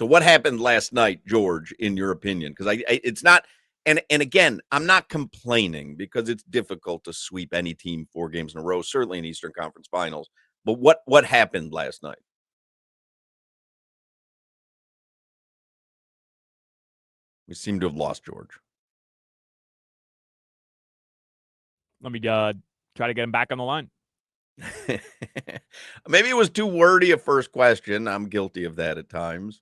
So what happened last night, George, in your opinion? Because it's not, and again, I'm not complaining because it's difficult to sweep any team 4 games in a row, certainly in Eastern Conference Finals. But what happened last night? We seem to have lost George. Let me try to get him back on the line. Maybe it was too wordy a first question. I'm guilty of that at times.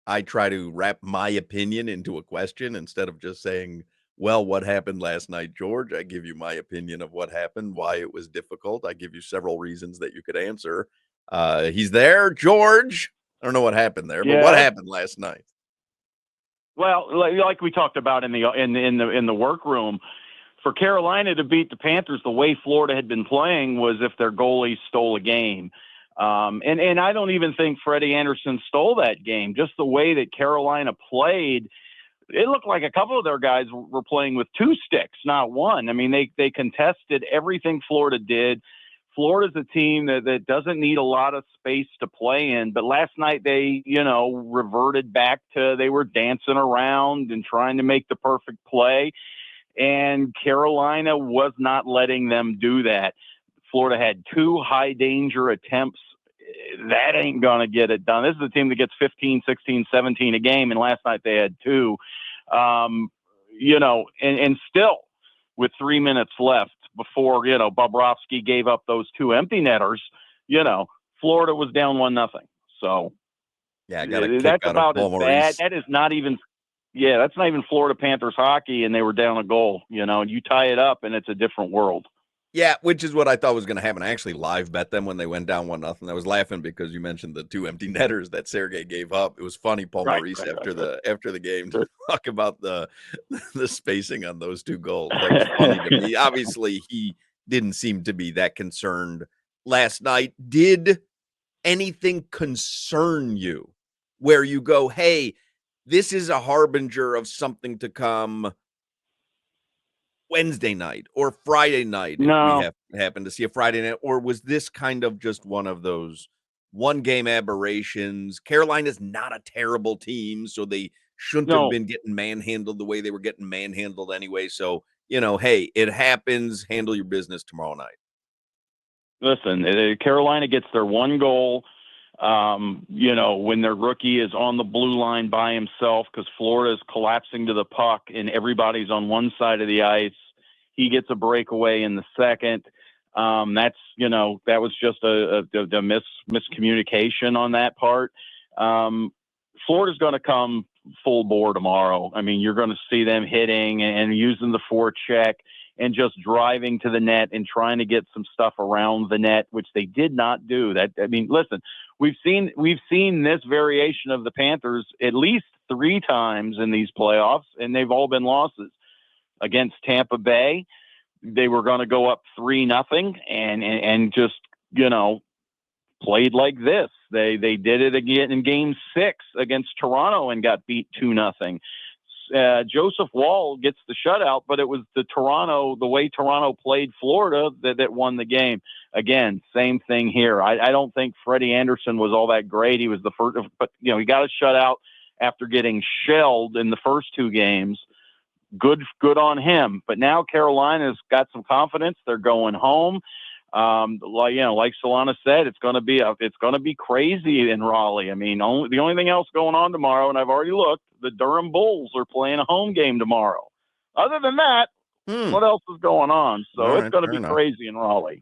I try to wrap my opinion into a question instead of just saying, well, what happened last night, George? I give you my opinion of what happened, why it was difficult. I give you several reasons that you could answer. He's there, George. I don't know what happened there, but what happened last night? Well, like we talked about in the workroom, for Carolina to beat the Panthers the way Florida had been playing was if their goalie stole a game. And I don't even think Freddie Anderson stole that game. Just the way that Carolina played, it looked like a couple of their guys were playing with 2 sticks, not one. I mean, they contested everything Florida did. Florida's a team that doesn't need a lot of space to play in. But last night they, reverted back to they were dancing around and trying to make the perfect play. And Carolina was not letting them do that. Florida had 2 high danger attempts. That ain't going to get it done. This is a team that gets 15, 16, 17 a game. And last night they had 2, and still with 3 minutes left before, Bobrovsky gave up those 2 empty netters, Florida was down 1-0. So yeah, I that's about as bad. That is not even, that's not even Florida Panthers hockey. And they were down a goal, and you tie it up and it's a different world. Yeah, which is what I thought was going to happen. I actually live bet them when they went down 1-0. I was laughing because you mentioned the 2 empty netters that Sergei gave up. It was funny, Paul Maurice after the game to talk about the spacing on those 2 goals. That was funny to me. Obviously, he didn't seem to be that concerned last night. Did anything concern you where you go, hey, this is a harbinger of something to come Wednesday night or Friday night? No. If we happen to see a Friday night, or was this kind of just one of those 1-game aberrations? Carolina's not a terrible team, so they shouldn't have been getting manhandled the way they were getting manhandled anyway. So, hey, it happens. Handle your business tomorrow night. Listen, Carolina gets their 1 goal, when their rookie is on the blue line by himself because Florida is collapsing to the puck and everybody's on one side of the ice. He gets a breakaway in the second. That was just a miscommunication on that part. Florida's going to come full bore tomorrow. I mean, you're going to see them hitting and using the forecheck and just driving to the net and trying to get some stuff around the net, which they did not do. Listen, we've seen this variation of the Panthers at least 3 times in these playoffs, and they've all been losses. Against Tampa Bay, they were going to go up 3-0 and just, played like this. They did it again in Game 6 against Toronto and got beat 2-0. Joseph Wall gets the shutout, but it was the way Toronto played Florida that won the game. Again, same thing here. I don't think Freddie Anderson was all that great. He was the first, but he got a shutout after getting shelled in the first 2 games. Good on him. But now Carolina's got some confidence. They're going home. Like Solana said, it's going to be crazy in Raleigh. I mean, the only thing else going on tomorrow, and I've already looked, the Durham Bulls are playing a home game tomorrow. Other than that, what else is going on? So it's going to be crazy in Raleigh.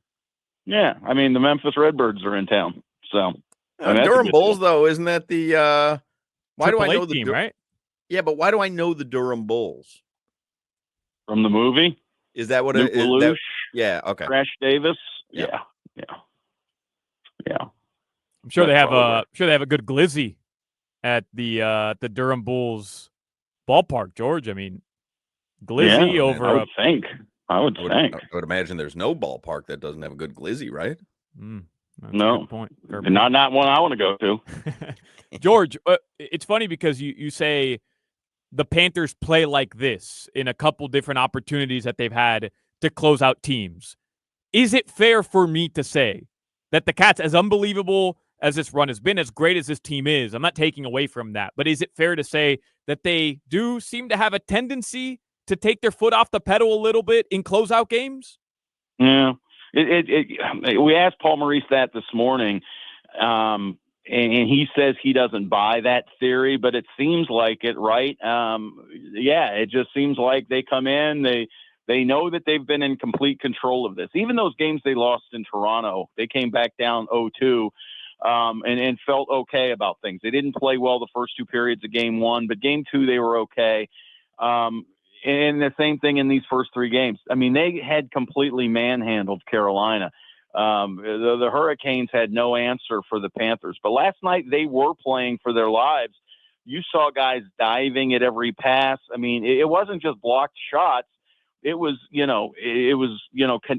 Yeah, I mean, the Memphis Redbirds are in town. So Durham Bulls, though, isn't that the why do I know the team, right? Yeah, but why do I know the Durham Bulls? From the movie? Is that what it is? Yeah, okay. Crash Davis? Yeah. I'm sure they have a good glizzy at the Durham Bulls ballpark, George. I mean, glizzy over. I would think. I would imagine there's no ballpark that doesn't have a good glizzy, right? No. Good point. Not one I want to go to. George, it's funny because you say the Panthers play like this in a couple different opportunities that they've had to close out teams. Is it fair for me to say that the Cats, as unbelievable as this run has been, as great as this team is, I'm not taking away from that. But is it fair to say that they do seem to have a tendency to take their foot off the pedal a little bit in closeout games? Yeah. We asked Paul Maurice that this morning, and he says he doesn't buy that theory, but it seems like it, right? It just seems like they come in, they know that they've been in complete control of this. Even those games they lost in Toronto, they came back down 0-2 and felt okay about things. They didn't play well the first two periods of game one, but game two they were okay. And the same thing in these first three games. I mean, they had completely manhandled Carolina. The Hurricanes had no answer for the Panthers. But last night they were playing for their lives. You saw guys diving at every pass. I mean, it wasn't just blocked shots. It was,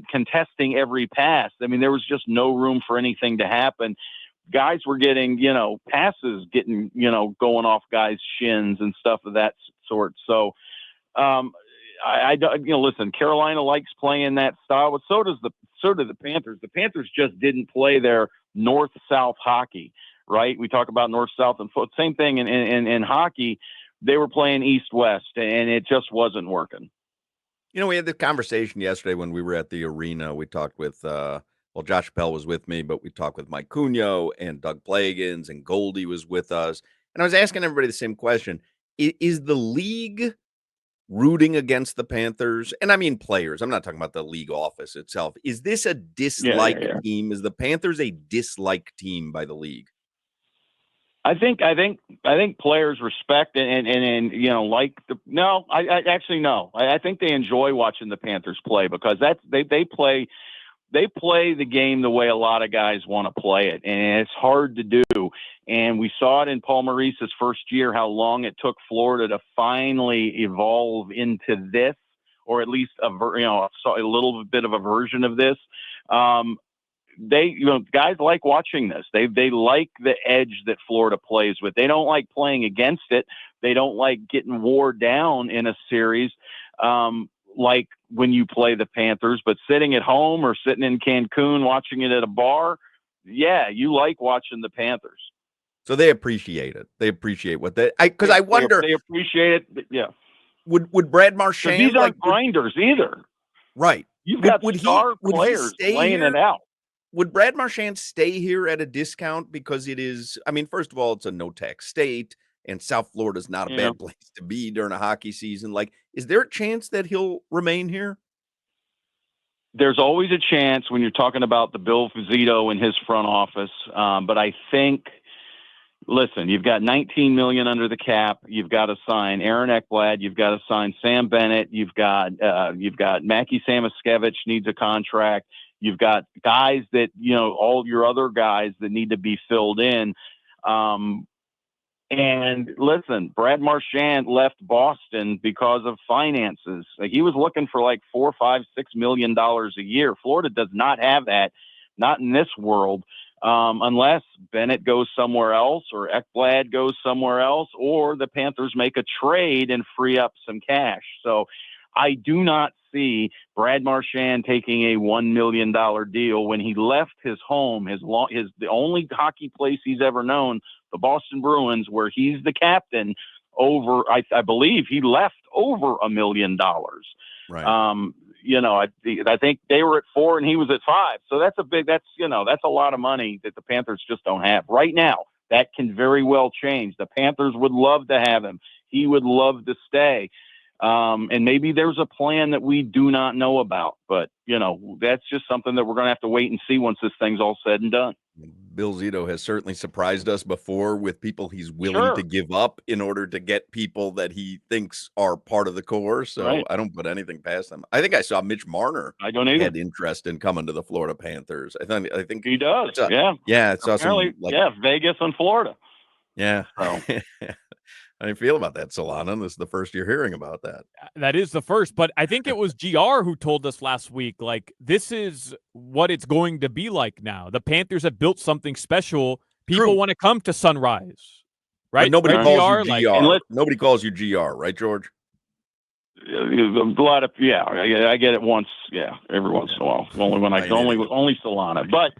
contesting every pass. I mean, there was just no room for anything to happen. Guys were getting, passes getting, going off guys' shins and stuff of that sort. So, listen, Carolina likes playing that style, but so do the Panthers. The Panthers just didn't play their north-south hockey, right? We talk about north-south and same thing in hockey. They were playing east-west, and it just wasn't working. We had the conversation yesterday when we were at the arena. We talked with, Josh Appel was with me, but we talked with Mike Cugno and Doug Plagans, and Goldie was with us. And I was asking everybody the same question. Is the league rooting against the Panthers? And I mean players. I'm not talking about the league office itself. Is this a dislike team? Is the Panthers a dislike team by the league? I think players respect and like no. I think they enjoy watching the Panthers play because they play the game the way a lot of guys want to play it, and it's hard to do. And we saw it in Paul Maurice's first year, how long it took Florida to finally evolve into this, or at least a little bit of a version of this. Guys like watching this. They like the edge that Florida plays with. They don't like playing against it. They don't like getting wore down in a series. Like when you play the Panthers, but sitting at home or sitting in Cancun watching it at a bar, you like watching the Panthers. So they appreciate it. They appreciate what I wonder. They appreciate it. Yeah. Would Brad Marchand? These aren't grinders either. Right. You've got star players laying it out. Would Brad Marchand stay here at a discount because it is? I mean, first of all, it's a no-tax state, and South Florida is not a bad place to be during a hockey season. Like, is there a chance that he'll remain here? There's always a chance when you're talking about the Bill Fazito and his front office. But I think, listen, you've got $19 million under the cap. You've got to sign Aaron Ekblad. You've got to sign Sam Bennett. You've got Mackie Samoskevich needs a contract. You've got guys that, all your other guys that need to be filled in. And listen, Brad Marchand left Boston because of finances. He was looking for like $4, $5, $6 million a year. Florida does not have that, not in this world, unless Bennett goes somewhere else or Ekblad goes somewhere else, or the Panthers make a trade and free up some cash. So I do not see Brad Marchand taking a $1 million deal when he left his home, the only hockey place he's ever known, the Boston Bruins, where he's the captain. I believe he left over $1 million. Right. I think they were at 4 and he was at 5. So that's a lot of money that the Panthers just don't have right now. That can very well change. The Panthers would love to have him. He would love to stay. And maybe there's a plan that we do not know about, but that's just something that we're going to have to wait and see once this thing's all said and done. Bill Zito has certainly surprised us before with people he's willing to give up in order to get people that he thinks are part of the core. So I don't put anything past them. I think I saw Mitch Marner. I don't either. Had interest in coming to the Florida Panthers. I think he does. Yeah. It's awesome. Vegas and Florida. Yeah. So. How do you feel about that, Solana? This is the first you're hearing about that. That is the first, but I think it was GR who told us last week, like, this is what it's going to be like now. The Panthers have built something special. People want to come to Sunrise, right? But nobody calls you GR. Like, nobody calls you GR, right, George? A lot of I get it once, every once in a while. Only Solana, but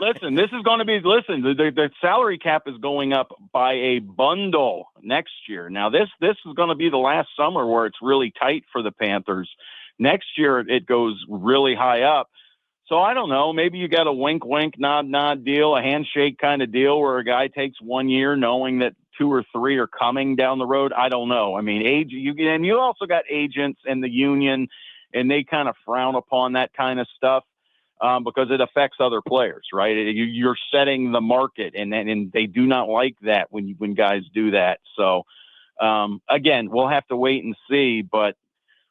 Listen, this is going to be. Listen, the salary cap is going up by a bundle next year. Now, this is going to be the last summer where it's really tight for the Panthers. Next year, it goes really high up. So I don't know. Maybe you got a wink, wink, nod, nod deal, a handshake kind of deal where a guy takes 1 year knowing that 2 or 3 are coming down the road. I don't know. I mean, you also got agents and the union, and they kind of frown upon that kind of stuff because it affects other players, right? You're setting the market, and they do not like that when guys do that. So again, we'll have to wait and see, but.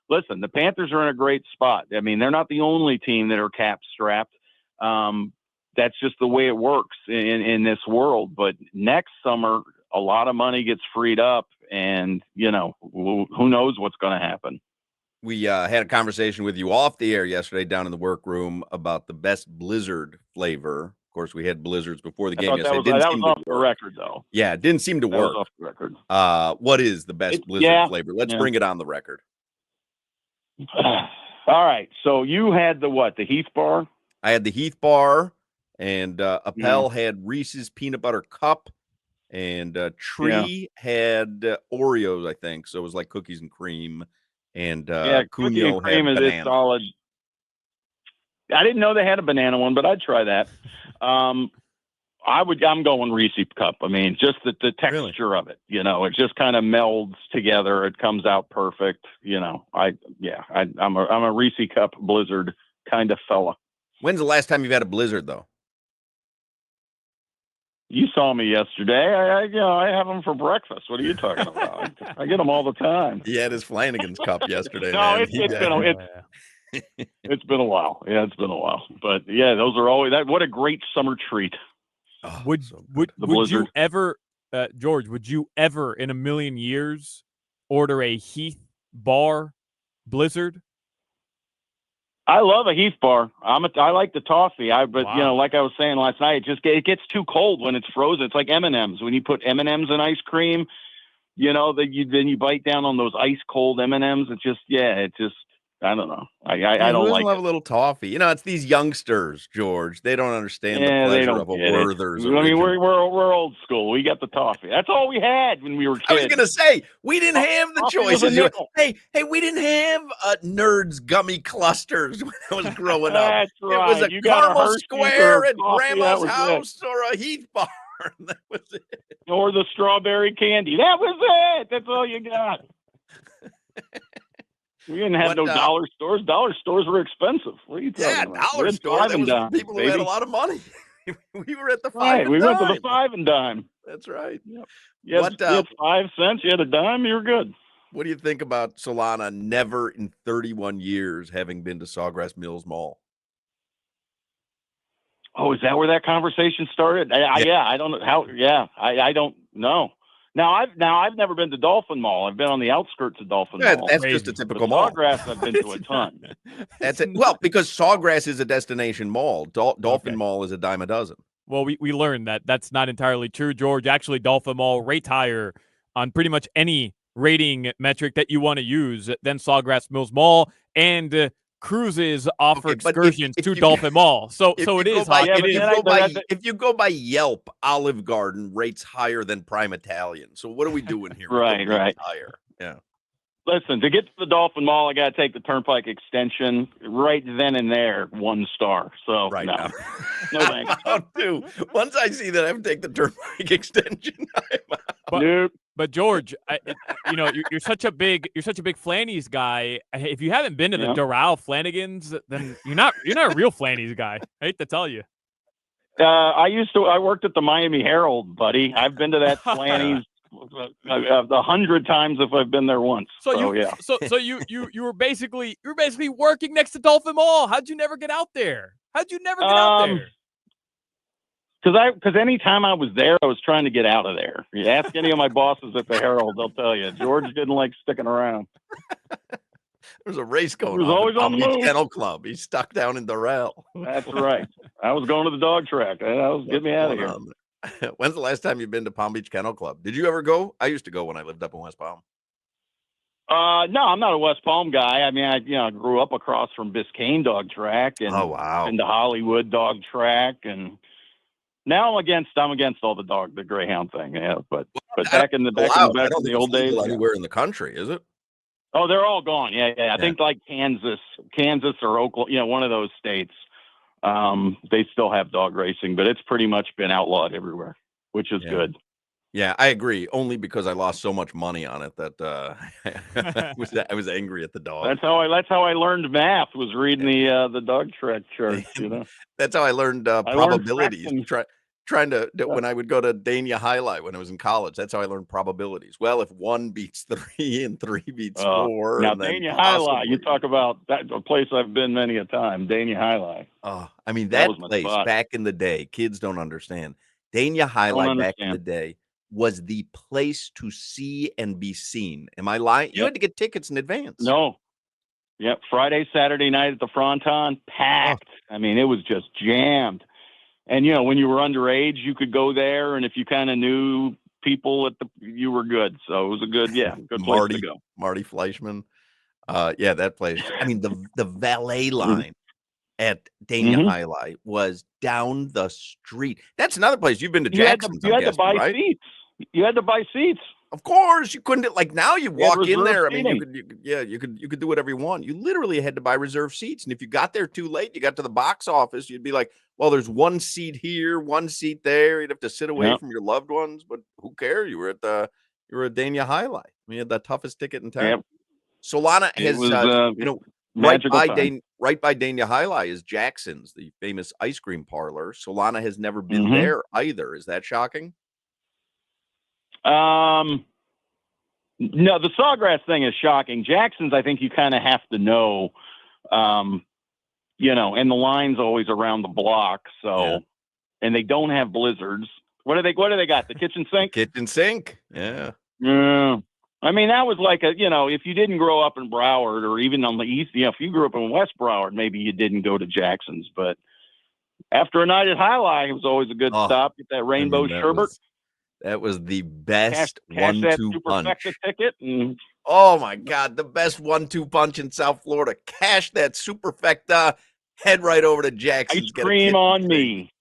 Listen, the Panthers are in a great spot. I mean, they're not the only team that are cap strapped. That's just the way it works in this world. But next summer, a lot of money gets freed up, and, who knows what's going to happen. We had a conversation with you off the air yesterday down in the workroom about the best blizzard flavor. Of course, we had blizzards before the game yesterday. That was off the record, though. Yeah, it didn't seem to work. That was off the record. What is the best blizzard flavor? Let's bring it on the record. All right. So you had the Heath bar? I had the Heath bar, and Appel had Reese's peanut butter cup, and Tree had Oreos, I think. So it was like cookies and cream, and cookies and cream is solid. I didn't know they had a banana one, but I'd try that. I'm going Reese's cup. I mean, just the texture of it, it just kind of melds together. It comes out perfect. I'm a Reese's cup blizzard kind of fella. When's the last time you've had a blizzard, though? You saw me yesterday. I have them for breakfast. What are you talking about? I get them all the time. He had his Flanagan's cup yesterday. No, it's been a while. Yeah, it's been a while. But yeah, those are always that. What a great summer treat. Oh, would you ever, George, would you ever in a million years order a Heath bar blizzard? I love a Heath bar. I like the toffee. Like I was saying last night, it gets too cold when it's frozen. It's like M&Ms. When you put M&Ms in ice cream, then you bite down on those ice cold M&Ms. I don't know. I don't like love a little toffee. It's these youngsters, George. They don't understand the pleasure of a Werther's. I mean, we're old school. We got the toffee. That's all we had when we were kids. I was gonna say we didn't have the choices. Hey, we didn't have Nerds gummy clusters when I was growing up. That's right. It was a caramel square at Grandma's house or a Heath bar. That was it. Or the strawberry candy. That was it. That's all you got. We didn't have no dollar stores. Dollar stores were expensive. What are you talking about? Dollar stores. That was people who had a lot of money. We were at the 5 and dime. We went to the 5 and dime. That's right. Yep. You had 5 cents. You had a dime. You were good. What do you think about Solana never in 31 years having been to Sawgrass Mills Mall? Oh, is that where that conversation started? I don't know how. Yeah, I don't know. Now I've never been to Dolphin Mall. I've been on the outskirts of Dolphin Mall. That's just a typical mall. Sawgrass I've been to a ton. That's it. Well, because Sawgrass is a destination mall. Dolphin Mall is a dime a dozen. Well, we learned that that's not entirely true, George. Actually, Dolphin Mall rates higher on pretty much any rating metric that you want to use than Sawgrass Mills Mall, and cruises offer excursions to Dolphin Mall. So it is high. If you go by Yelp, Olive Garden rates higher than Prime Italian. So what are we doing here? Right. Higher. Yeah. Listen, to get to the Dolphin Mall, I got to take the Turnpike extension right then and there, 1 star. So right now, no thanks. Once I see that I have to take the Turnpike extension, But George, you're such a big Flannies guy. If you haven't been to the Doral Flanagan's, then you're not a real Flannies guy. I hate to tell you. I worked at the Miami Herald, buddy. I've been to that Flannies 100 times if I've been there once. So you were basically working next to Dolphin Mall. How'd you never get out there? Because anytime I was there, I was trying to get out of there. You ask any of my bosses at the Herald, they'll tell you. George didn't like sticking around. There's a race going on. Always on the Palm Beach Kennel Club. He's stuck down in Doral. That's right. I was going to the dog track. Get me out of here. When's the last time you've been to Palm Beach Kennel Club? Did you ever go? I used to go when I lived up in West Palm. No, I'm not a West Palm guy. I mean, I grew up across from Biscayne Dog Track and oh wow, into Hollywood Dog Track, and Now I'm against all the Greyhound thing. Yeah, but I back in the don't think old it's days, legal anywhere in the country, is it? Oh, they're all gone. Yeah. I think like Kansas or Oklahoma, one of those states. They still have dog racing, but it's pretty much been outlawed everywhere, which is good. Yeah, I agree. Only because I lost so much money on it that I was angry at the dog. That's how I learned math, was reading the dog track charts. That's how I learned probabilities. Trying to when I would go to Dania Highlight when I was in college. That's how I learned probabilities. Well, if 1 beats 3 and 3 beats 4, now and then Dania Highlight, you talk about that, a place I've been many a time. Dania Highlight. Oh, I mean that place back in the day. Kids don't understand. Dania Highlight back in the day was the place to see and be seen. Am I lying? You had to get tickets in advance. No. Yep. Friday, Saturday night at the Fronton, packed. Oh. I mean, it was just jammed. And, when you were underage, you could go there. And if you kind of knew people you were good. So it was a good place to go. Marty Fleischman. That place. I mean, the valet line at Dania Highlight was down the street. That's another place. You've been to Jackson's. You had to buy seats. You had to buy seats. Of course, you couldn't. Like now, you walk in there. Seating. I mean, you could do whatever you want. You literally had to buy reserved seats, and if you got there too late, you got to the box office, you'd be like, "Well, there's one seat here, one seat there." You'd have to sit away from your loved ones, but who cares? You were at Dania Highlight. We had the toughest ticket in town. Yep. Solana has, right by Dania Highlight is Jackson's, the famous ice cream parlor. Solana has never been there either. Is that shocking? No, the Sawgrass thing is shocking. Jackson's, I think you kind of have to know, and the line's always around the block. So, and they don't have blizzards. What do they got? The kitchen sink? Kitchen sink. Yeah. Yeah. I mean, that was like if you didn't grow up in Broward or even on the east, if you grew up in West Broward, maybe you didn't go to Jackson's, but after a night at Highlight, it was always a good stop. Get that rainbow sherbet. That was the best 1-2 punch ticket. Oh my God, the best 1-2 punch in South Florida. Cash that superfecta, head right over to Jackson's. Ice cream on me.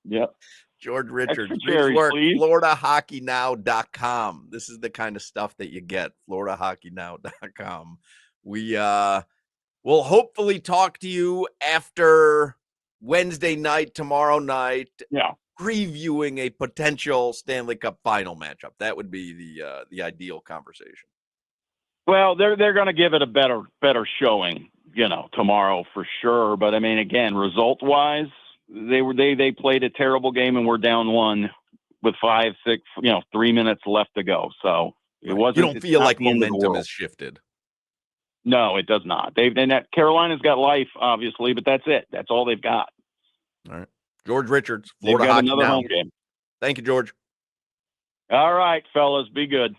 Yep. George Richards, please work. FloridaHockeyNow.com. This is the kind of stuff that you get. FloridaHockeyNow.com. We will hopefully talk to you after Wednesday night, tomorrow night. Yeah. Previewing a potential Stanley Cup final matchup. That would be the ideal conversation. Well, they're going to give it a better showing, tomorrow for sure. But I mean, again, result wise, they played a terrible game and we're down 1 with 5, 6, 3 minutes left to go. So it wasn't. You don't feel like momentum has shifted. No, it does not. Carolina's got life, obviously, but that's it. That's all they've got. All right. George Richards, Florida Hockey Now. Home game. Thank you, George. All right, fellas, be good.